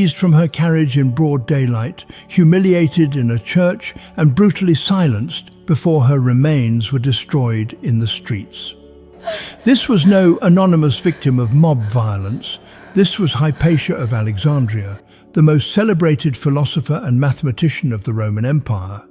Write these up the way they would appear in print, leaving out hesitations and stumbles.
seized from her carriage in broad daylight, humiliated in a church, and brutally silenced before her remains were destroyed in the streets. This was no anonymous victim of mob violence. This was Hypatia of Alexandria, the most celebrated philosopher and mathematician of the Roman Empire,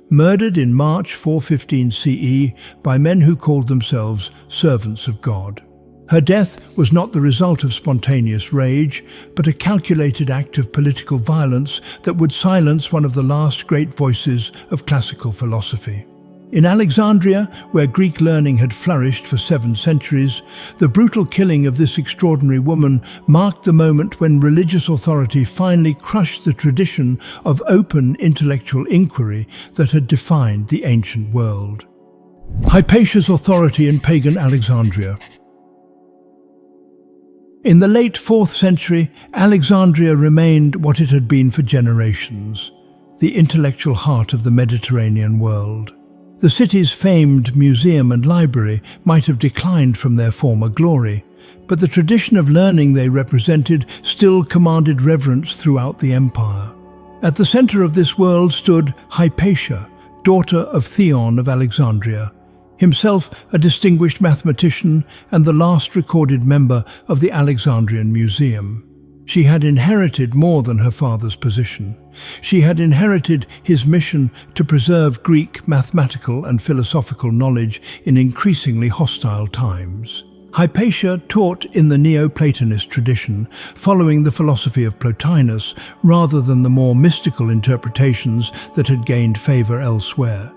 murdered in March 415 CE by men who called themselves servants of God. Her death was not the result of spontaneous rage, but a calculated act of political violence that would silence one of the last great voices of classical philosophy. In Alexandria, where Greek learning had flourished for 7 centuries, the brutal killing of this extraordinary woman marked the moment when religious authority finally crushed the tradition of open intellectual inquiry that had defined the ancient world. Hypatia's authority in pagan Alexandria. In the late 4th century, Alexandria remained what it had been for generations, the intellectual heart of the Mediterranean world. The city's famed museum and library might have declined from their former glory, but the tradition of learning they represented still commanded reverence throughout the empire. At the center of this world stood Hypatia, daughter of Theon of Alexandria, himself a distinguished mathematician and the last recorded member of the Alexandrian Museum. She had inherited more than her father's position. She had inherited his mission to preserve Greek mathematical and philosophical knowledge in increasingly hostile times. Hypatia taught in the Neoplatonist tradition, following the philosophy of Plotinus rather than the more mystical interpretations that had gained favor elsewhere.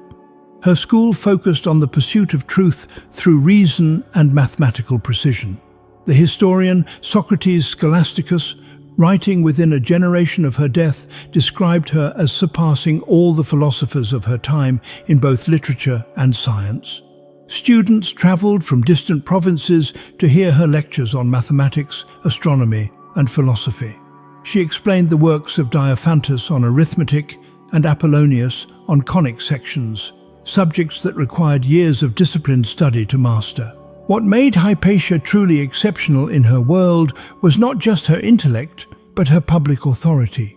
Her school focused on the pursuit of truth through reason and mathematical precision. The historian Socrates Scholasticus, writing within a generation of her death, described her as surpassing all the philosophers of her time in both literature and science. Students traveled from distant provinces to hear her lectures on mathematics, astronomy, and philosophy. She explained the works of Diophantus on arithmetic and Apollonius on conic sections, subjects that required years of disciplined study to master. What made Hypatia truly exceptional in her world was not just her intellect, but her public authority.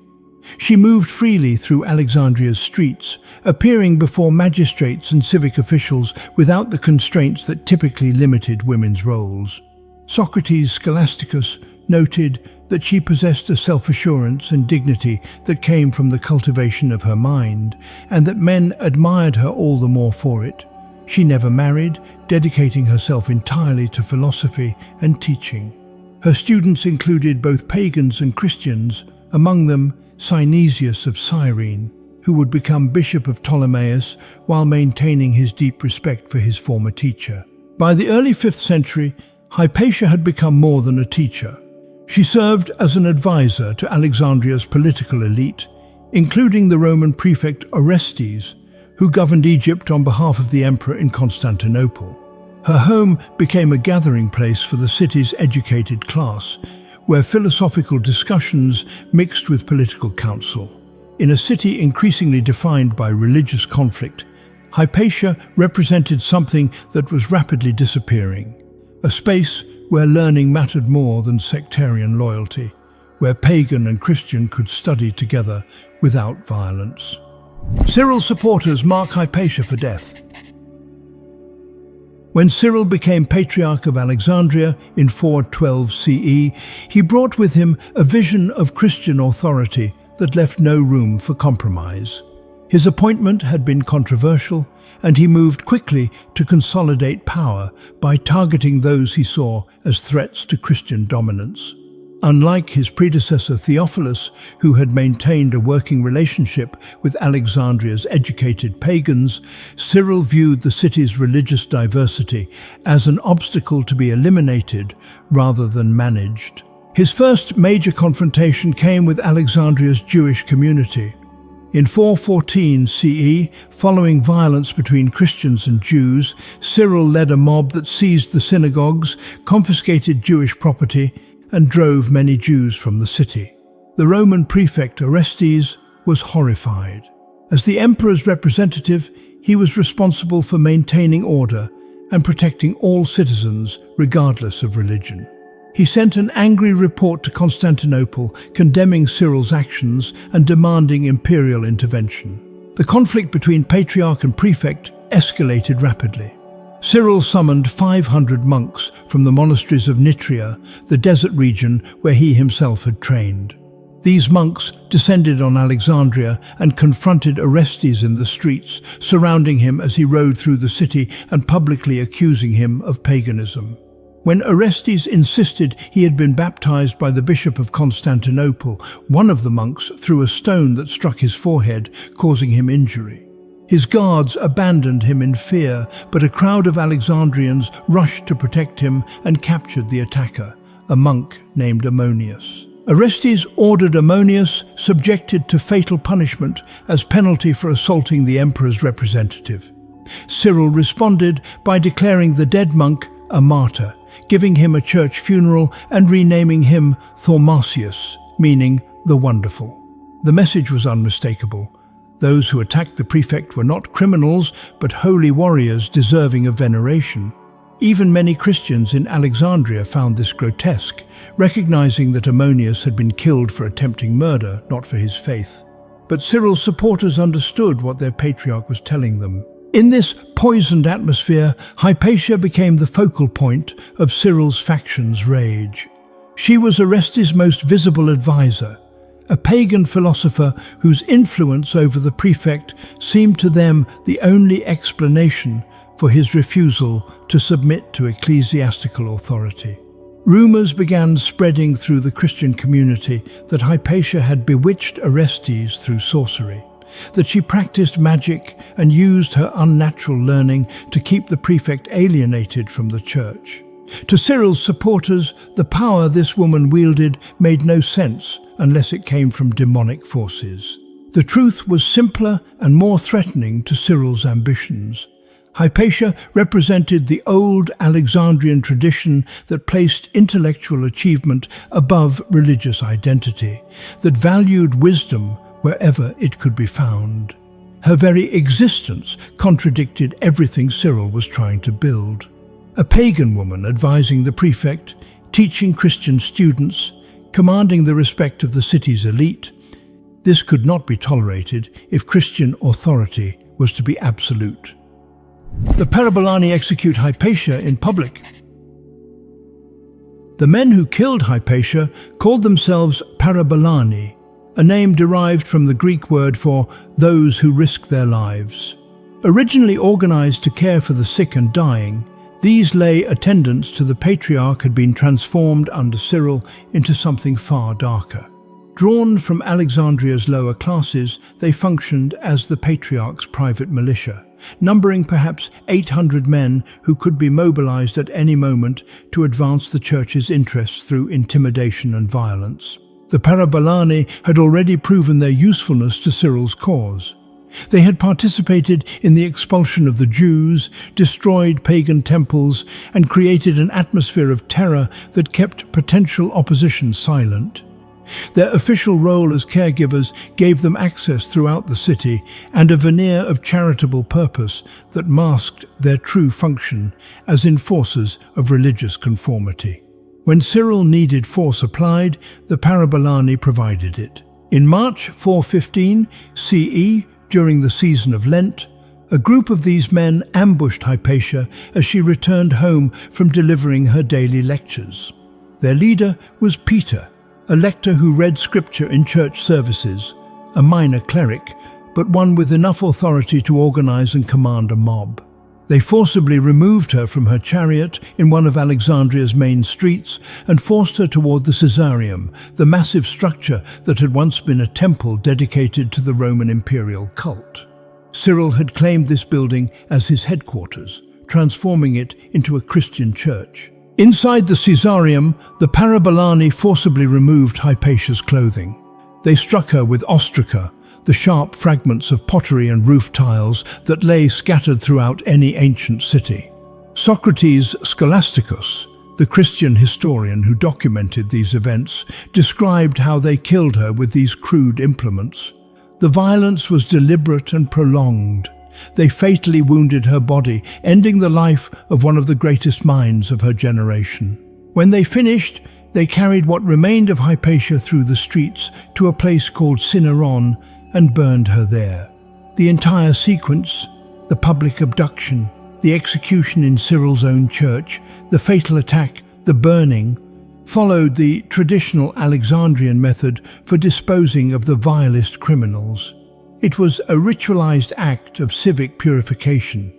She moved freely through Alexandria's streets, appearing before magistrates and civic officials without the constraints that typically limited women's roles. Socrates Scholasticus noted that she possessed a self-assurance and dignity that came from the cultivation of her mind, and that men admired her all the more for it. She never married, dedicating herself entirely to philosophy and teaching. Her students included both pagans and Christians, among them Synesius of Cyrene, who would become Bishop of Ptolemais while maintaining his deep respect for his former teacher. By the early 5th century, Hypatia had become more than a teacher. She served as an advisor to Alexandria's political elite, including the Roman prefect Orestes, who governed Egypt on behalf of the emperor in Constantinople. Her home became a gathering place for the city's educated class, where philosophical discussions mixed with political counsel. In a city increasingly defined by religious conflict, Hypatia represented something that was rapidly disappearing, a space where learning mattered more than sectarian loyalty, where pagan and Christian could study together without violence. Cyril's supporters mark Hypatia for death. When Cyril became Patriarch of Alexandria in 412 CE, he brought with him a vision of Christian authority that left no room for compromise. His appointment had been controversial, and he moved quickly to consolidate power by targeting those he saw as threats to Christian dominance. Unlike his predecessor Theophilus, who had maintained a working relationship with Alexandria's educated pagans, Cyril viewed the city's religious diversity as an obstacle to be eliminated rather than managed. His first major confrontation came with Alexandria's Jewish community. In 414 CE, following violence between Christians and Jews, Cyril led a mob that seized the synagogues, confiscated Jewish property, and drove many Jews from the city. The Roman prefect Orestes was horrified. As the emperor's representative, he was responsible for maintaining order and protecting all citizens regardless of religion. He sent an angry report to Constantinople condemning Cyril's actions and demanding imperial intervention. The conflict between Patriarch and Prefect escalated rapidly. Cyril summoned 500 monks from the monasteries of Nitria, the desert region where he himself had trained. These monks descended on Alexandria and confronted Orestes in the streets, surrounding him as he rode through the city and publicly accusing him of paganism. When Orestes insisted he had been baptized by the bishop of Constantinople, one of the monks threw a stone that struck his forehead, causing him injury. His guards abandoned him in fear, but a crowd of Alexandrians rushed to protect him and captured the attacker, a monk named Ammonius. Orestes ordered Ammonius subjected to fatal punishment as penalty for assaulting the emperor's representative. Cyril responded by declaring the dead monk a martyr, giving him a church funeral and renaming him Thaumacius, meaning the Wonderful. The message was unmistakable. Those who attacked the prefect were not criminals, but holy warriors deserving of veneration. Even many Christians in Alexandria found this grotesque, recognizing that Ammonius had been killed for attempting murder, not for his faith. But Cyril's supporters understood what their patriarch was telling them. In this poisoned atmosphere, Hypatia became the focal point of Cyril's faction's rage. She was Orestes' most visible advisor, a pagan philosopher whose influence over the prefect seemed to them the only explanation for his refusal to submit to ecclesiastical authority. Rumors began spreading through the Christian community that Hypatia had bewitched Orestes through sorcery, that she practiced magic and used her unnatural learning to keep the prefect alienated from the church. To Cyril's supporters, the power this woman wielded made no sense unless it came from demonic forces. The truth was simpler and more threatening to Cyril's ambitions. Hypatia represented the old Alexandrian tradition that placed intellectual achievement above religious identity, that valued wisdom wherever it could be found. Her very existence contradicted everything Cyril was trying to build. A pagan woman advising the prefect, teaching Christian students, commanding the respect of the city's elite. This could not be tolerated if Christian authority was to be absolute. The Parabalani execute Hypatia in public. The men who killed Hypatia called themselves Parabalani, a name derived from the Greek word for those who risk their lives. Originally organized to care for the sick and dying, these lay attendants to the Patriarch had been transformed under Cyril into something far darker. Drawn from Alexandria's lower classes, they functioned as the Patriarch's private militia, numbering perhaps 800 men who could be mobilized at any moment to advance the church's interests through intimidation and violence. The Parabalani had already proven their usefulness to Cyril's cause. They had participated in the expulsion of the Jews, destroyed pagan temples, and created an atmosphere of terror that kept potential opposition silent. Their official role as caregivers gave them access throughout the city and a veneer of charitable purpose that masked their true function as enforcers of religious conformity. When Cyril needed force applied, the Parabalani provided it. In March 415 CE, during the season of Lent, a group of these men ambushed Hypatia as she returned home from delivering her daily lectures. Their leader was Peter, a lector who read scripture in church services, a minor cleric, but one with enough authority to organize and command a mob. They forcibly removed her from her chariot in one of Alexandria's main streets and forced her toward the Caesareum, the massive structure that had once been a temple dedicated to the Roman imperial cult. Cyril had claimed this building as his headquarters, transforming it into a Christian church. Inside the Caesareum, the Parabalani forcibly removed Hypatia's clothing. They struck her with ostraca, the sharp fragments of pottery and roof tiles that lay scattered throughout any ancient city. Socrates Scholasticus, the Christian historian who documented these events, described how they killed her with these crude implements. The violence was deliberate and prolonged. They fatally wounded her body, ending the life of one of the greatest minds of her generation. When they finished, they carried what remained of Hypatia through the streets to a place called Cineron and burned her there. The entire sequence, the public abduction, the execution in Cyril's own church, the fatal attack, the burning, followed the traditional Alexandrian method for disposing of the vilest criminals. It was a ritualized act of civic purification,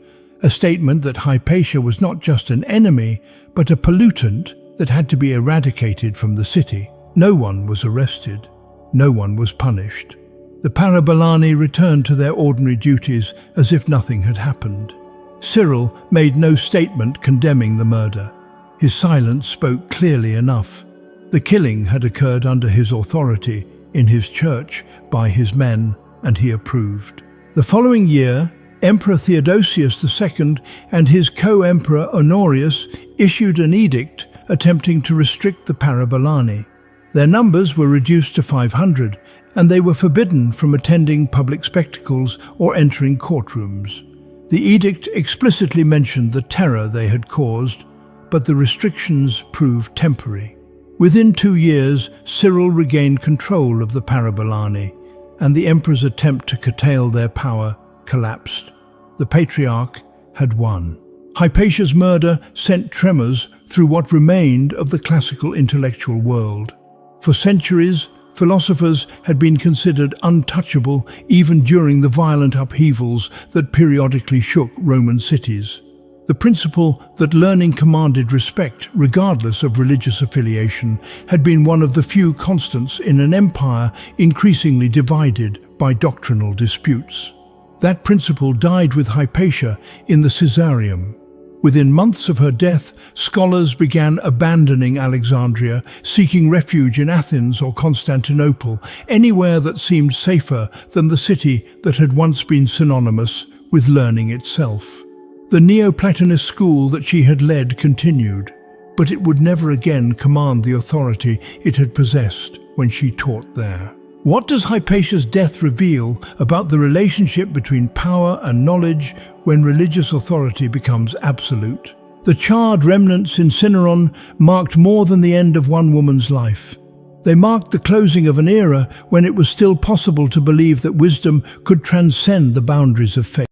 a statement that Hypatia was not just an enemy, but a pollutant that had to be eradicated from the city. No one was arrested. No one was punished. The Parabalani returned to their ordinary duties as if nothing had happened. Cyril made no statement condemning the murder. His silence spoke clearly enough. The killing had occurred under his authority, in his church, by his men, and he approved. The following year, Emperor Theodosius II and his co-emperor Honorius issued an edict attempting to restrict the Parabalani. Their numbers were reduced to 500, and they were forbidden from attending public spectacles or entering courtrooms. The edict explicitly mentioned the terror they had caused, but the restrictions proved temporary. Within 2 years, Cyril regained control of the Parabalani, and the emperor's attempt to curtail their power collapsed. The Patriarch had won. Hypatia's murder sent tremors through what remained of the classical intellectual world. For centuries, philosophers had been considered untouchable even during the violent upheavals that periodically shook Roman cities. The principle that learning commanded respect, regardless of religious affiliation, had been one of the few constants in an empire increasingly divided by doctrinal disputes. That principle died with Hypatia in the Caesareum. Within months of her death, scholars began abandoning Alexandria, seeking refuge in Athens or Constantinople, anywhere that seemed safer than the city that had once been synonymous with learning itself. The Neoplatonist school that she had led continued, but it would never again command the authority it had possessed when she taught there. What does Hypatia's death reveal about the relationship between power and knowledge when religious authority becomes absolute? The charred remnants in Cineron marked more than the end of one woman's life. They marked the closing of an era when it was still possible to believe that wisdom could transcend the boundaries of faith.